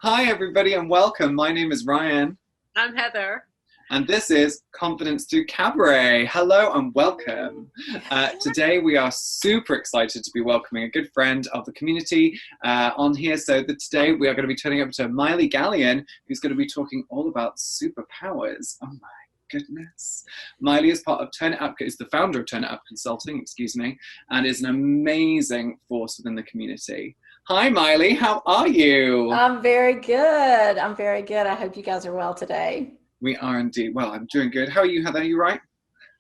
Hi, everybody, and welcome. My name is Ryan, I'm Heather. and this is Confidence Through Cabaret. Hello and welcome. Today, we are super excited to be welcoming a good friend of the community on here. So today, we are going to be turning up to Maelea Gallion, who's going to be talking all about superpowers. Oh my goodness. Maelea is part of Turn It Up, is the founder of Turn It Up Consulting, and is an amazing force within the community. Hi, Maelea. How are you? I'm very good. I'm very good. I hope you guys are well today. We are indeed. Well, I'm doing good. How are you, Heather? Are you right?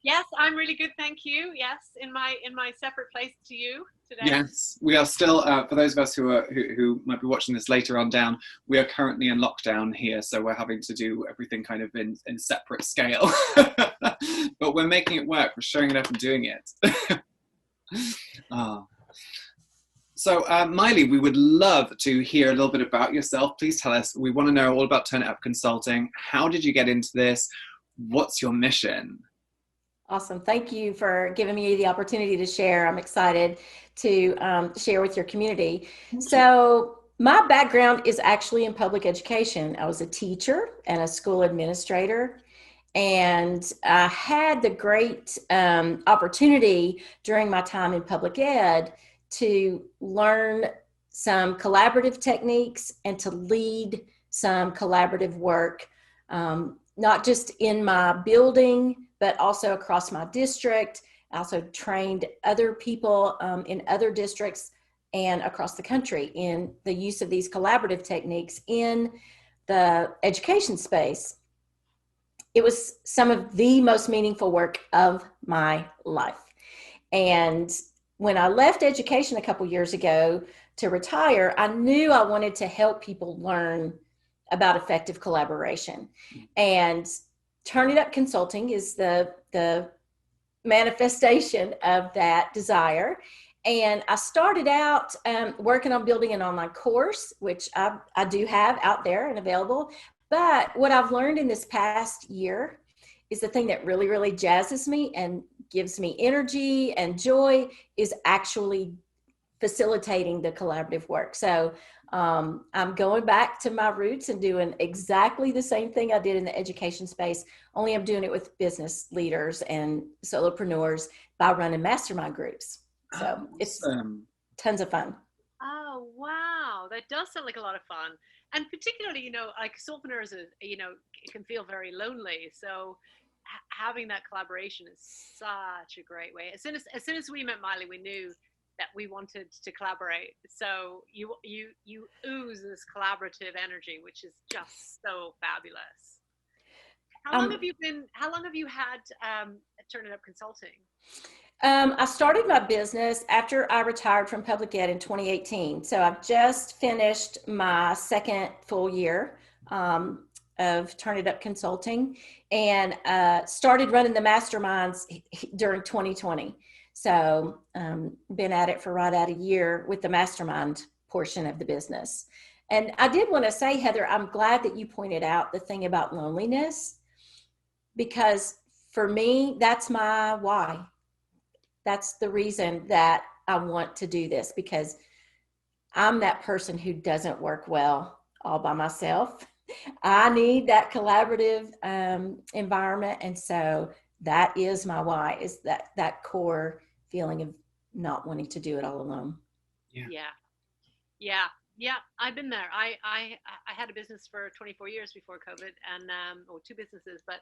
Yes, I'm really good, thank you. Yes, in my separate place to you today. Yes, we are still. For those of us who might be watching this later on down, we are currently in lockdown here, so we're having to do everything kind of in separate scale. But we're making it work. We're showing it up and doing it. Oh. So, Maelea, we would love to hear a little bit about yourself. Please tell us. We want to know all about Turn It Up Consulting. How did you get into this? What's your mission? Awesome. Thank you for giving me the opportunity to share. I'm excited to share with your community. So my background is actually in public education. I was a teacher and a school administrator. And I had the great opportunity during my time in public ed to learn some collaborative techniques and to lead some collaborative work, not just in my building, but also across my district. I also trained other people in other districts and across the country in the use of these collaborative techniques in the education space. It was some of the most meaningful work of my life. And when I left education a couple years ago to retire, I knew I wanted to help people learn about effective collaboration. And Turn It Up Consulting is the manifestation of that desire. And I started out working on building an online course, which I do have out there and available. But what I've learned in this past year is the thing that really, really jazzes me and gives me energy and joy is actually facilitating the collaborative work. So I'm going back to my roots and doing exactly the same thing I did in the education space, only I'm doing it with business leaders and solopreneurs by running mastermind groups. So it's tons of fun. Oh, wow. That does sound like a lot of fun. And particularly, like solopreneurs, it can feel very lonely. So having that collaboration is such a great way. As soon as we met Maelea, we knew that we wanted to collaborate. So you ooze this collaborative energy, which is just so fabulous. How long have you had Turn It Up Consulting? I started my business after I retired from public ed in 2018. So I've just finished my second full year of Turn It Up Consulting and started running the masterminds during 2020. So been at it for right at a year with the mastermind portion of the business. And I did want to say, Heather, I'm glad that you pointed out the thing about loneliness, because for me, that's my why. That's the reason that I want to do this, because I'm that person who doesn't work well all by myself. I need that collaborative environment. And so that is my why, is that core feeling of not wanting to do it all alone. Yeah. I've been there. I had a business for 24 years before COVID, and or two businesses, but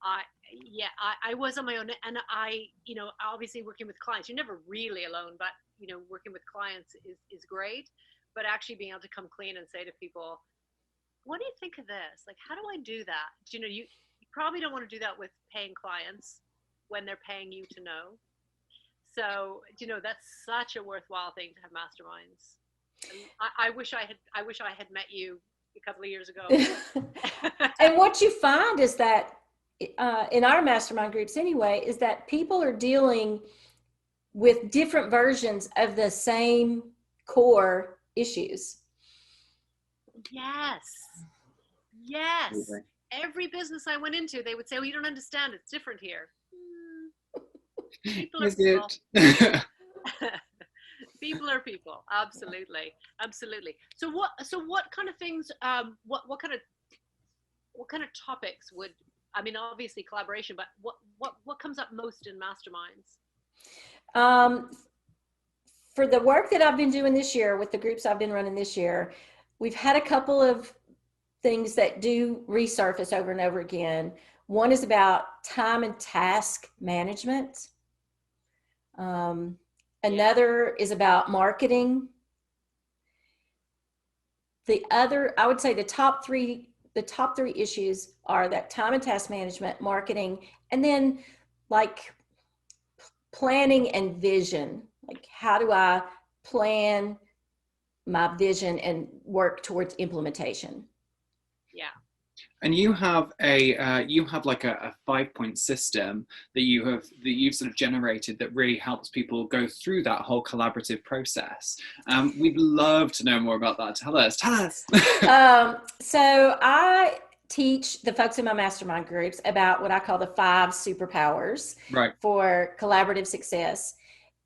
I was on my own, and obviously working with clients, you're never really alone, but working with clients is great, but actually being able to come clean and say to people, what do you think of this? Like, how do I do that? You probably don't want to do that with paying clients when they're paying you to know. So, that's such a worthwhile thing to have masterminds. I wish I had met you a couple of years ago. And what you find is that in our mastermind groups anyway, is that people are dealing with different versions of the same core issues. Yes. Every business I went into, they would say, well, you don't understand, it's different here. People are people. people. Absolutely. Absolutely. So what kind of things, what kind of topics would, I mean, obviously collaboration, but what comes up most in masterminds? For the work that I've been doing this year with the groups I've been running this year, we've had a couple of things that do resurface over and over again. One is about time and task management. Another is about marketing. The other, I would say the top three issues are that time and task management, marketing, and then like planning and vision. Like, how do I plan my vision and work towards implementation? Yeah. And you have like a 5-point system that you've sort of generated that really helps people go through that whole collaborative process. We'd love to know more about that. Tell us. So I teach the folks in my mastermind groups about what I call the 5 superpowers for collaborative success.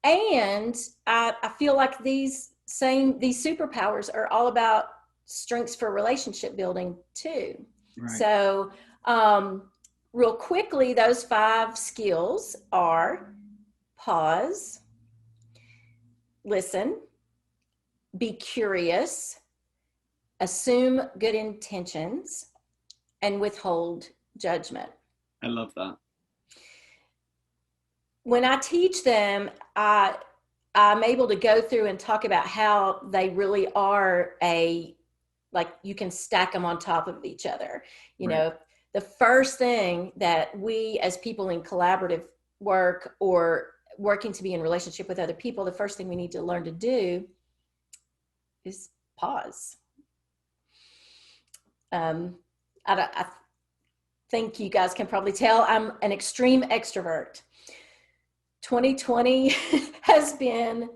And I feel like these superpowers are all about strengths for relationship building too. Right. So real quickly, those 5 skills are pause, listen, be curious, assume good intentions, and withhold judgment. I love that. When I teach them, I'm able to go through and talk about how they really are like you can stack them on top of each other. You know, the first thing that we as people in collaborative work or working to be in relationship with other people, the first thing we need to learn to do is pause. I think you guys can probably tell I'm an extreme extrovert. 2020 has been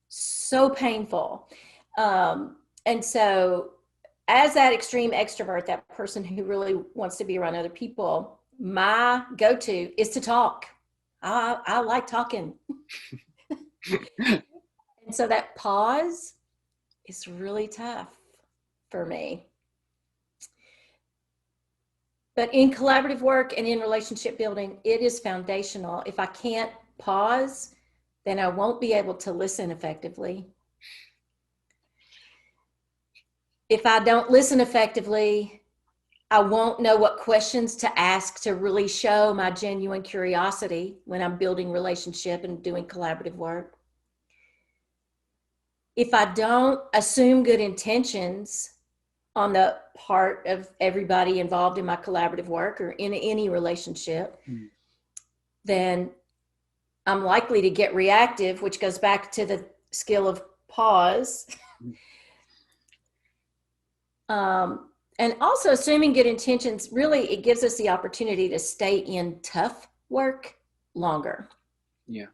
so painful. And so as that extreme extrovert, that person who really wants to be around other people, my go-to is to talk. I like talking. And so that pause is really tough for me. But in collaborative work and in relationship building, it is foundational. If I can't pause, then I won't be able to listen effectively. If I don't listen effectively, I won't know what questions to ask to really show my genuine curiosity when I'm building relationship and doing collaborative work. If I don't assume good intentions on the part of everybody involved in my collaborative work or in any relationship, then I'm likely to get reactive, which goes back to the skill of pause. And also assuming good intentions, really, it gives us the opportunity to stay in tough work longer. Yeah.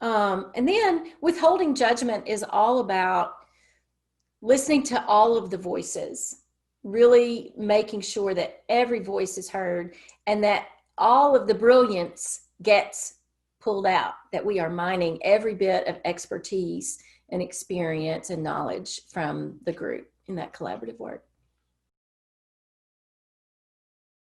And then withholding judgment is all about listening to all of the voices, really making sure that every voice is heard and that all of the brilliance gets pulled out, that we are mining every bit of expertise and experience and knowledge from the group in that collaborative work.